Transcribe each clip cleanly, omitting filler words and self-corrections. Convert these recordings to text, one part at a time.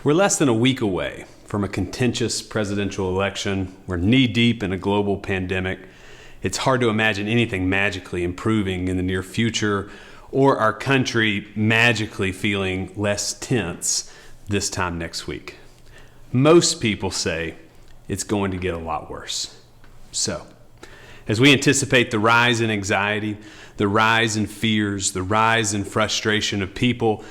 We're less than a week away from a contentious presidential election. We're knee-deep in a global pandemic. It's hard to imagine anything magically improving in the near future or our country magically feeling less tense this time next week. Most people say it's going to get a lot worse. So, as we anticipate the rise in anxiety, the rise in fears, the rise in frustration of people,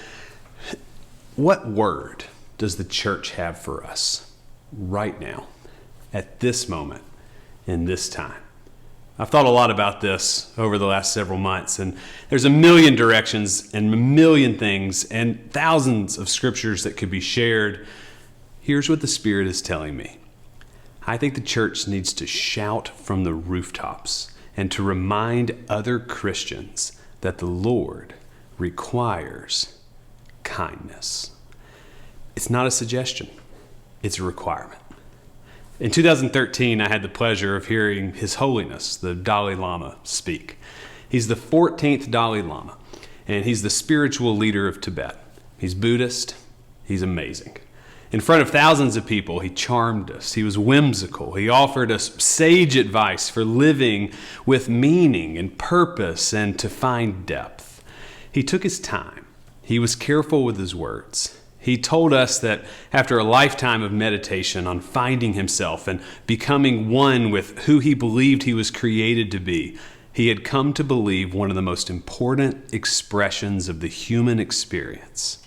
what word does the church have for us right now, at this moment, in this time? I've thought a lot about this over the last several months, and there's a million directions and a million things and thousands of scriptures that could be shared. Here's what the Spirit is telling me. I think the church needs to shout from the rooftops and to remind other Christians that the Lord requires kindness. It's not a suggestion, it's a requirement. In 2013, I had the pleasure of hearing His Holiness, the Dalai Lama, speak. He's the 14th Dalai Lama, and he's the spiritual leader of Tibet. He's Buddhist. He's amazing. In front of thousands of people, he charmed us. He was whimsical. He offered us sage advice for living with meaning and purpose and to find depth. He took his time. He was careful with his words. He told us that after a lifetime of meditation on finding himself and becoming one with who he believed he was created to be, he had come to believe one of the most important expressions of the human experience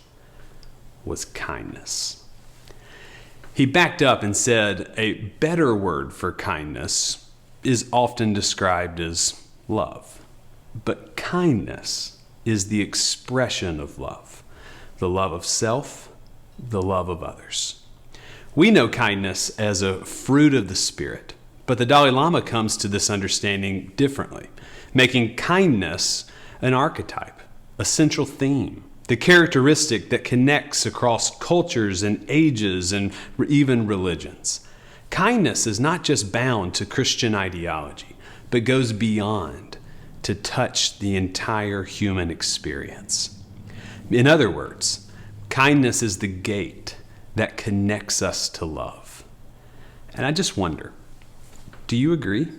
was kindness. He backed up and said a better word for kindness is often described as love, but kindness is the expression of love, the love of self, the love of others. We know kindness as a fruit of the Spirit, but the Dalai Lama comes to this understanding differently, making kindness an archetype, a central theme, the characteristic that connects across cultures and ages and even religions. Kindness is not just bound to Christian ideology, but goes beyond to touch the entire human experience. In other words, kindness is the gate that connects us to love. And I just wonder, do you agree?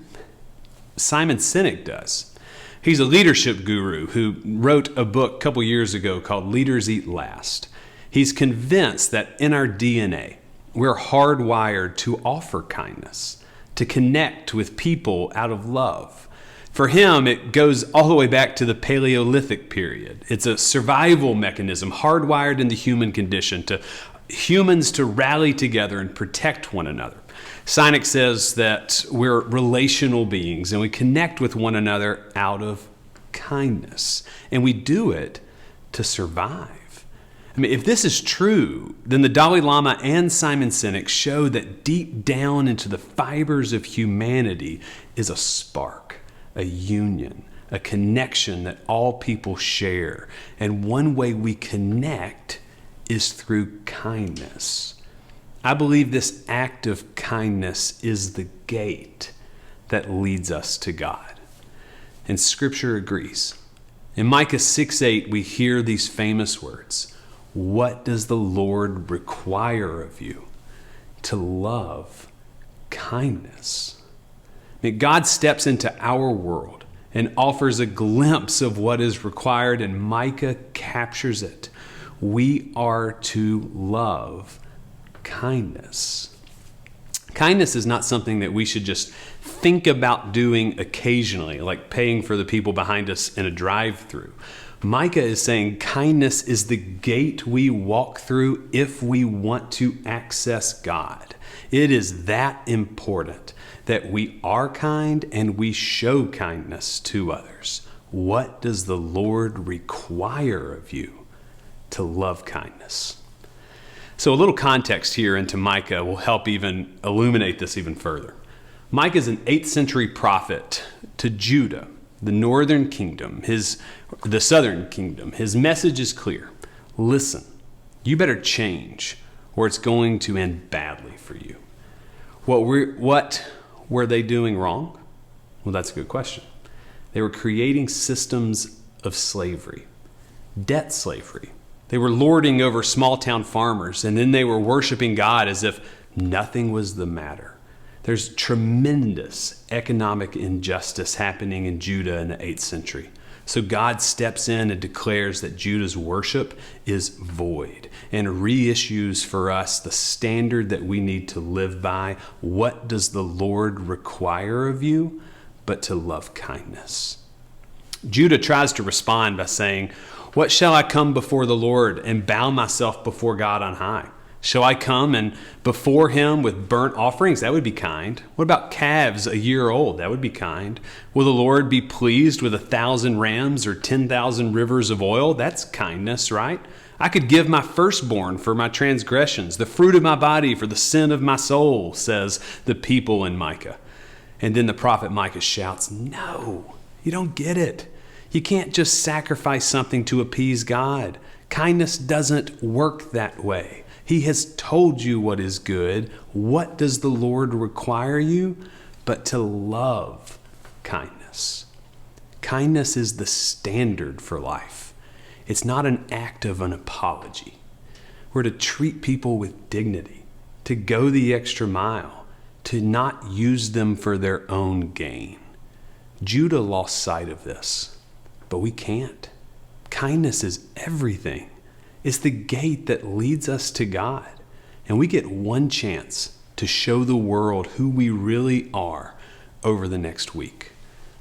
Simon Sinek does. He's a leadership guru who wrote a book a couple years ago called Leaders Eat Last. He's convinced that in our DNA, we're hardwired to offer kindness, to connect with people out of love. For him, it goes all the way back to the Paleolithic period. It's a survival mechanism hardwired in the human condition to humans to rally together and protect one another. Sinek says that we're relational beings and we connect with one another out of kindness. And we do it to survive. I mean, if this is true, then the Dalai Lama and Simon Sinek show that deep down into the fibers of humanity is a spark, a union, a connection that all people share. And one way we connect is through kindness. I believe this act of kindness is the gate that leads us to God. And Scripture agrees. In Micah 6:8, we hear these famous words, "What does the Lord require of you? To love kindness." I mean, God steps into our world and offers a glimpse of what is required, and Micah captures it. We are to love kindness. Kindness is not something that we should just think about doing occasionally, like paying for the people behind us in a drive-through. Micah is saying kindness is the gate we walk through if we want to access God. It is that important that we are kind and we show kindness to others. What does the Lord require of you? To love kindness. So a little context here into Micah will help even illuminate this even further. Micah is an 8th century prophet to Judah, the northern kingdom, the southern kingdom. His message is clear. Listen, you better change or it's going to end badly for you. What were they doing wrong? Well, that's a good question. They were creating systems of slavery, debt slavery, They were lording over small town farmers, and then they were worshiping God as if nothing was the matter. There's tremendous economic injustice happening in Judah in the 8th century. So God steps in and declares that Judah's worship is void and reissues for us the standard that we need to live by. What does the Lord require of you? But to love kindness. Judah tries to respond by saying, "What shall I come before the Lord and bow myself before God on high? Shall I come and before him with burnt offerings?" That would be kind. What about calves a year old? That would be kind. Will the Lord be pleased with 1,000 rams or 10,000 rivers of oil? That's kindness, right? I could give my firstborn for my transgressions, the fruit of my body for the sin of my soul, says the people in Micah. And then the prophet Micah shouts, "No, you don't get it. You can't just sacrifice something to appease God. Kindness doesn't work that way. He has told you what is good. What does the Lord require you? But to love kindness. Kindness is the standard for life. It's not an act of an apology. We're to treat people with dignity, to go the extra mile, to not use them for their own gain. Judah lost sight of this, but we can't. Kindness is everything. It's the gate that leads us to God. And we get one chance to show the world who we really are over the next week.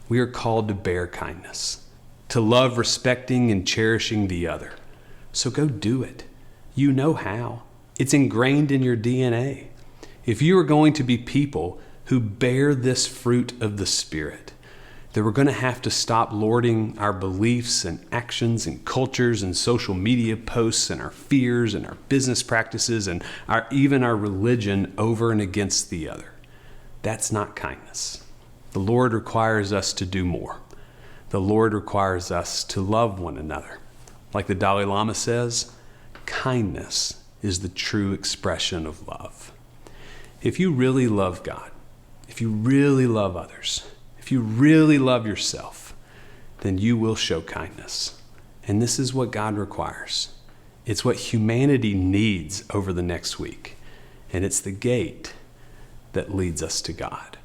We are called to bear kindness, to love, respecting, and cherishing the other. So go do it. You know how. It's ingrained in your DNA. If you are going to be people who bear this fruit of the Spirit, that we're going to have to stop lording our beliefs and actions and cultures and social media posts and our fears and our business practices and even our religion over and against the other. That's not kindness. The Lord requires us to do more. The Lord requires us to love one another. Like the Dalai Lama says, kindness is the true expression of love. If you really love God, if you really love others, if you really love yourself, then you will show kindness. And this is what God requires. It's what humanity needs over the next week. And it's the gate that leads us to God.